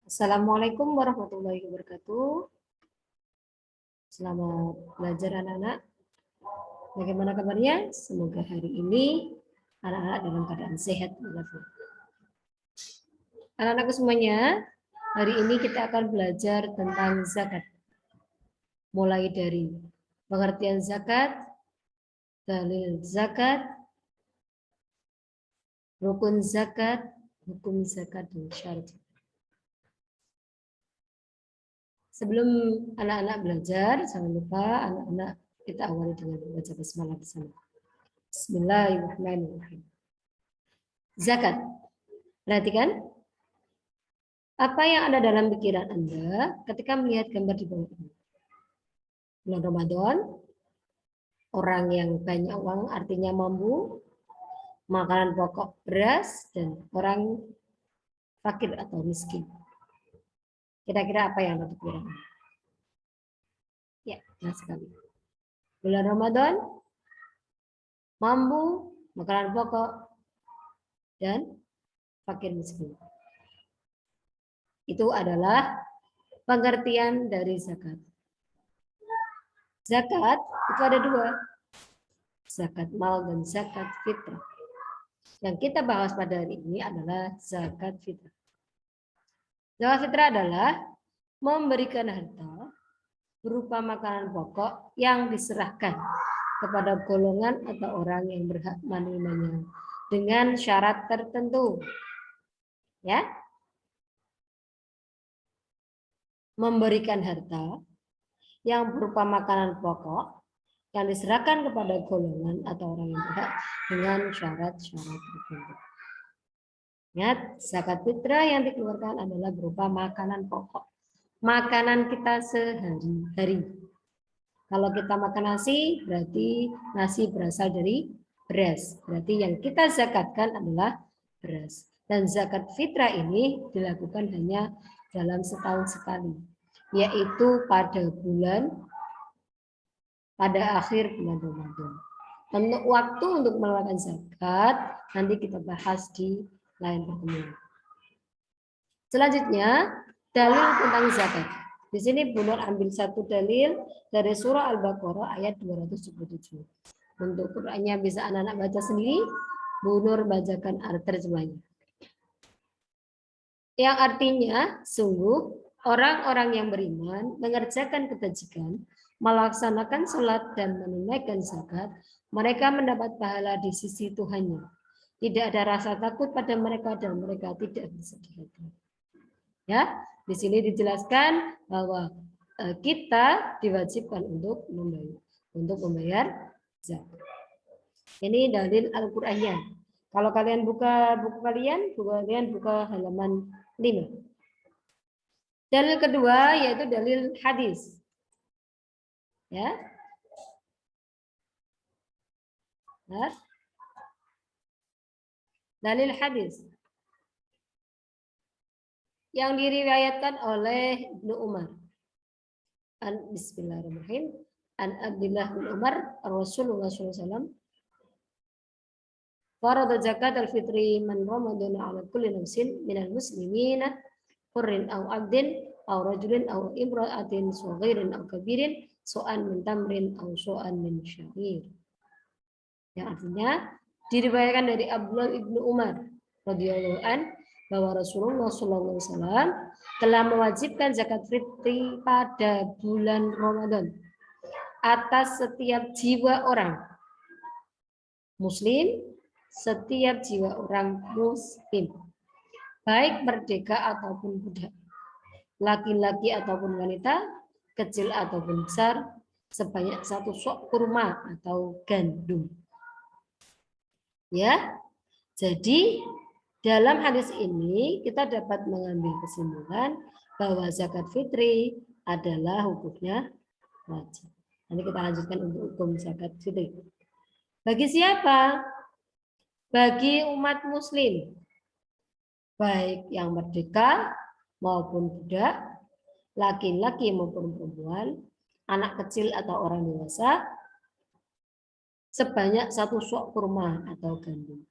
Assalamualaikum warahmatullahi wabarakatuh. Selamat belajar anak-anak. Bagaimana kabarnya? Semoga hari ini anak-anak dalam keadaan sehat walafiat. Anak-anakku semuanya, hari ini kita akan belajar tentang zakat. Mulai dari pengertian zakat, dalil zakat, rukun zakat, hukum zakat, dan syarat. Sebelum anak-anak belajar, jangan lupa anak-anak kita awali dengan membaca basmalah bersama. Bismillahirrahmanirrahim. Zakat. Perhatikan. Apa yang ada dalam pikiran Anda ketika melihat gambar di bawah ini? Bulan Ramadan, orang yang banyak uang artinya mampu, makanan pokok beras, dan orang fakir atau miskin. Kira-kira apa yang ada di pikiran Anda? Ya, benar sekali. Bulan Ramadan, mampu, makanan pokok, dan fakir miskin. Itu adalah pengertian dari zakat. Zakat itu ada dua. Zakat mal dan zakat fitrah. Yang kita bahas pada hari ini adalah zakat fitrah. Zakat fitrah adalah memberikan harta berupa makanan pokok yang diserahkan kepada golongan atau orang yang berhak menerimanya dengan syarat tertentu. Ya. Memberikan harta yang berupa makanan pokok yang diserahkan kepada golongan atau orang yang berhak dengan syarat-syarat tertentu. Ingat, zakat fitrah yang dikeluarkan adalah berupa makanan pokok. Makanan kita sehari-hari. Kalau kita makan nasi, berarti nasi berasal dari beras. Berarti yang kita zakatkan adalah beras. Dan zakat fitrah ini dilakukan hanya dalam setahun sekali, yaitu pada akhir bulan Ramadan. Untuk waktu untuk mengeluarkan zakat nanti kita bahas di lain pertemuan. Selanjutnya, dalil tentang zakat. Di sini Bu Nur ambil satu dalil dari surah Al-Baqarah ayat 277. Untuk Qur'annya bisa anak-anak baca sendiri, Bu Nur bacakan terjemahnya. Yang artinya, sungguh orang-orang yang beriman mengerjakan kebajikan, melaksanakan sholat dan menunaikan zakat, mereka mendapat pahala di sisi Tuhannya. Tidak ada rasa takut pada mereka dan mereka tidak bersedih hati. Ya, di sini dijelaskan bahwa kita diwajibkan untuk membayar zakat. Ini dalil Al-Qur'annya. Kalau kalian buka buku kalian buka halaman 5. Dalil kedua yaitu dalil hadis. Ya. Nah. Dalil hadis yang diriwayatkan oleh Ibnu Umar. Bismillahirrahmanirrahim. An Abdullah bin Umar Rasulullah SAW farada zakat al-fitri man ramadana ala kulli nafsin minal muslimina hurrin aw abdin aw rajulin aw imra'atin saghirin aw kabirin so'an min tamrin aw so'an min syair. Yang artinya diriwayatkan dari Abdullah ibnu Umar radhiyallahu an bahwa Rasulullah SAW telah mewajibkan zakat fitri pada bulan Ramadan atas setiap jiwa orang muslim, setiap jiwa orang muslim, baik merdeka ataupun budak, laki-laki ataupun wanita, kecil ataupun besar, sebanyak satu sok kurma atau gandum. Ya, jadi dalam hadis ini kita dapat mengambil kesimpulan bahwa zakat fitri adalah hukumnya wajib. Nanti kita lanjutkan untuk hukum zakat fitri. Bagi siapa? Bagi umat muslim. Baik yang merdeka maupun budak, laki-laki maupun perempuan, anak kecil atau orang dewasa, sebanyak satu sok kurma atau gandum.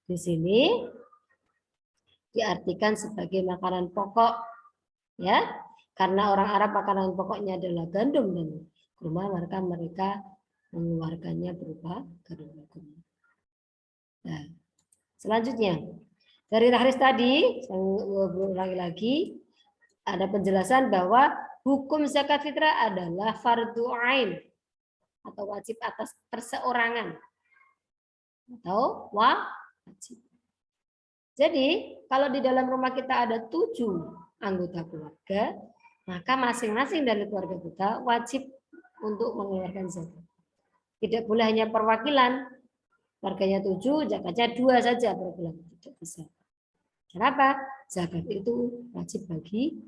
Di sini diartikan sebagai makanan pokok Ya, karena orang Arab makanan pokoknya adalah gandum dan kurma, maka mereka mengeluarkannya berupa gandum dan kurma. Nah, selanjutnya dari tahris tadi, saya ulangi lagi, ada penjelasan bahwa hukum zakat fitrah adalah fardu ain atau wajib atas perseorangan atau wajib. Jadi kalau di dalam rumah kita ada 7 anggota keluarga, maka masing-masing dari keluarga kita wajib untuk mengeluarkan zakat. Tidak boleh hanya perwakilan, keluarganya 7, zakatnya 2 saja per bulan, tidak bisa. Kenapa? Zakat itu wajib bagi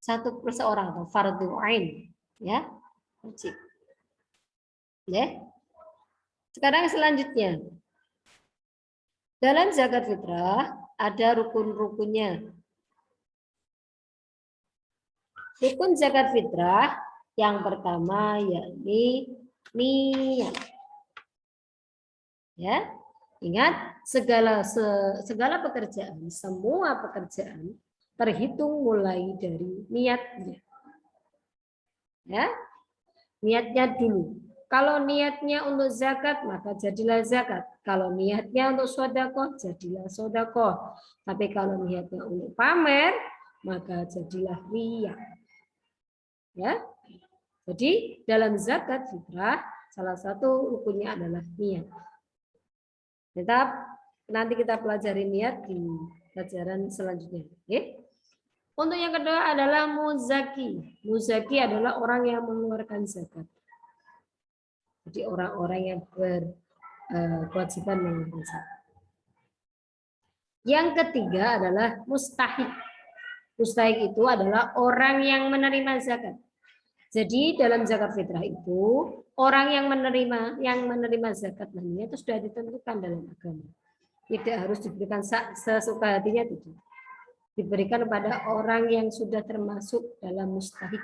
1 perseorang atau fardu ain, ya, wajib. Ya. Sekarang selanjutnya, dalam zakat fitrah ada rukun-rukunnya. Rukun zakat fitrah yang pertama yakni niat. Ya, ingat segala pekerjaan, semua pekerjaan terhitung mulai dari niatnya. Ya, niatnya dulu. Kalau niatnya untuk zakat, maka jadilah zakat. Kalau niatnya untuk sodakoh, jadilah sodakoh. Tapi kalau niatnya untuk pamer, maka jadilah riya. Ya, jadi dalam zakat fitrah salah satu rukunnya adalah niat. Tetap nanti kita pelajari niat di pelajaran selanjutnya. Oke? Untuk yang kedua adalah muzaki. Muzaki adalah orang yang mengeluarkan zakat. Jadi orang-orang yang berkewajiban mengeluarkan zakat. Yang ketiga adalah mustahik. Mustahik itu adalah orang yang menerima zakat. Jadi dalam zakat fitrah itu orang yang menerima zakat nantinya itu sudah ditentukan dalam agama. Tidak harus diberikan sesuka hatinya, tidak. Diberikan kepada orang yang sudah termasuk dalam mustahik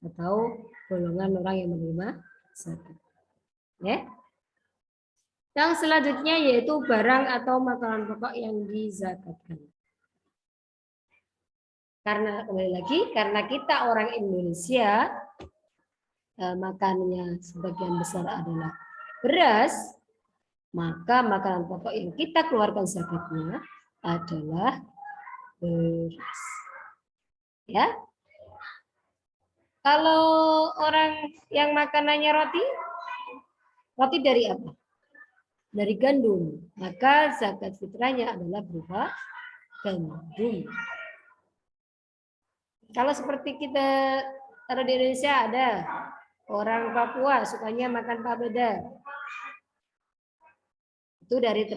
atau golongan orang yang menerima zakat. Ya. Yang selanjutnya yaitu barang atau makanan pokok yang dizakatkan. Karena kembali lagi, karena kita orang Indonesia, makannya sebagian besar adalah beras, maka makanan pokok yang kita keluarkan zakatnya adalah beras. Ya. Kalau orang yang makanannya roti, roti dari apa? Dari gandum. Maka zakat fitrahnya adalah berupa gandum. Kalau seperti kita taruh di Indonesia ada orang Papua sukanya makan papeda. Itu dari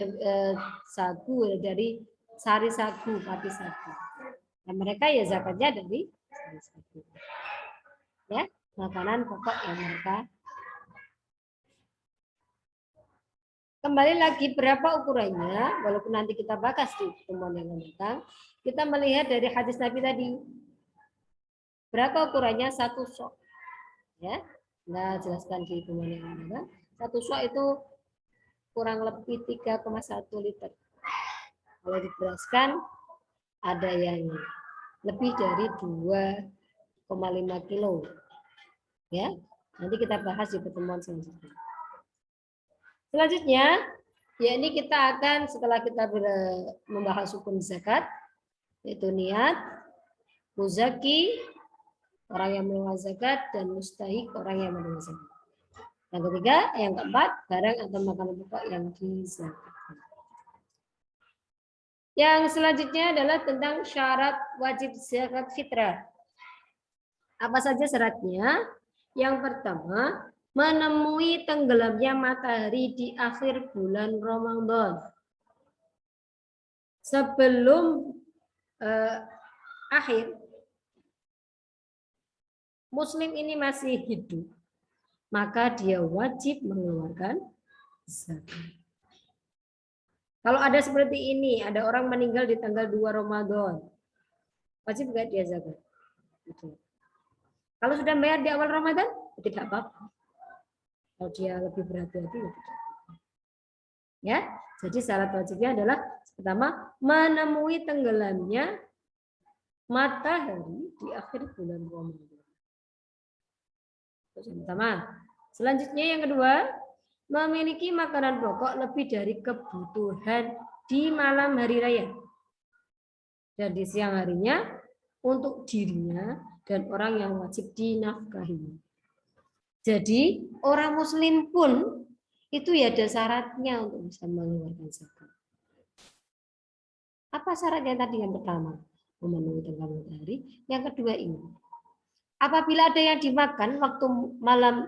sagu, dari sari sagu, pati sagu. Dan mereka ya zakatnya dari sari sagu. Ya, makanan pokok yang mereka. Kembali lagi berapa ukurannya, walaupun nanti kita bahas di pertemuan yang akan datang, kita melihat dari hadis Nabi tadi. Berapa ukurannya? 1 sok. Ya, nah jelaskan di pertemuan yang akan datang. 1 sok itu kurang lebih 3,1 liter. Kalau diberaskan ada yang lebih dari 2,5 kilo. Ya, nanti kita bahas di pertemuan selanjutnya. Selanjutnya, yakni kita akan setelah kita membahas hukum zakat, yaitu niat, muzaki, orang yang menerima zakat, dan mustahik, orang yang menerima zakat. Yang ketiga, yang keempat, barang atau makanan pokok yang dizakatkan. Yang selanjutnya adalah tentang syarat wajib zakat fitrah. Apa saja syaratnya? Yang pertama, menemui tenggelamnya matahari di akhir bulan Ramadan. Sebelum akhir, Muslim ini masih hidup, maka dia wajib mengeluarkan zakat. Kalau ada seperti ini, ada orang meninggal di tanggal 2 Ramadan, wajib nggak dia zakat? Kalau sudah bayar di awal Ramadan, tidak apa-apa. Kalau dia lebih berhati-hati, ya tidak. Ya, jadi syarat wajibnya adalah pertama menemui tenggelamnya matahari di akhir bulan Ramadan. Pertama. Selanjutnya yang kedua, memiliki makanan pokok lebih dari kebutuhan di malam hari raya. Dan di siang harinya untuk dirinya dan orang yang wajib dinafkahi. Jadi orang muslim pun itu ya ada syaratnya untuk bisa mengeluarkan zakat. Apa syaratnya tadi? Yang pertama, memenuhi tenggang matahari. Yang kedua ini, apabila ada yang dimakan waktu malam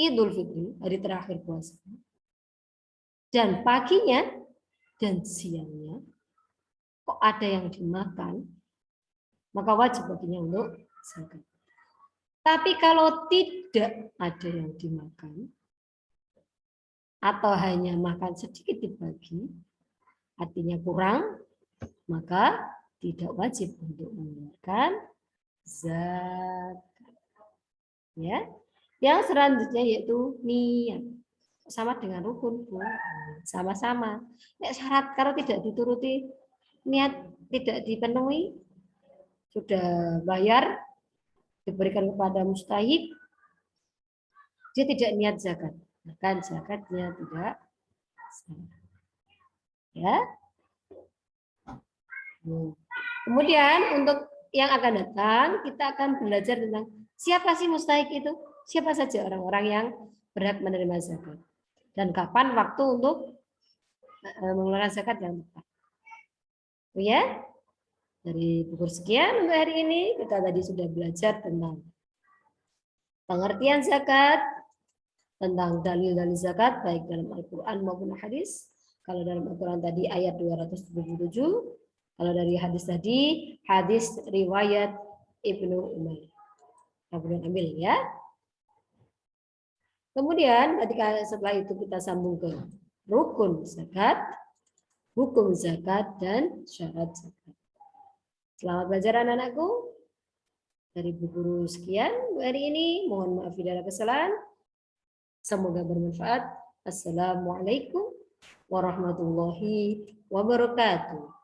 Idul Fitri, hari terakhir puasa, dan paginya dan siangnya kok ada yang dimakan, maka wajib baginya untuk zakat. Tapi kalau tidak ada yang dimakan atau hanya makan sedikit dibagi, artinya kurang, maka tidak wajib untuk mengeluarkan zakat. Ya. Yang selanjutnya yaitu niat. Sama dengan rukun, Bu. Sama-sama. Syarat kalau tidak dituruti, niat tidak dipenuhi, sudah bayar, diberikan kepada mustahik, dia tidak niat zakat. Bahkan zakatnya tidak sah. Ya. Kemudian untuk yang akan datang, kita akan belajar tentang siapa sih mustahik itu? Siapa saja orang-orang yang berhak menerima zakat. Dan kapan waktu untuk mengeluarkan zakat yang tepat. Ya, dari buku sekian untuk hari ini, kita tadi sudah belajar tentang pengertian zakat, tentang dalil-dalil zakat, baik dalam Al-Quran maupun hadis. Kalau dalam Al-Quran tadi ayat 277, kalau dari hadis tadi, hadis riwayat Ibnu Umar. Kemudian ambil ya. Kemudian ketika setelah itu kita sambung ke rukun zakat, hukum zakat, dan syarat zakat. Selamat belajar anak-anakku. Dari Bu Guru sekian hari ini. Mohon maaf bila ada kesalahan. Semoga bermanfaat. Assalamualaikum warahmatullahi wabarakatuh.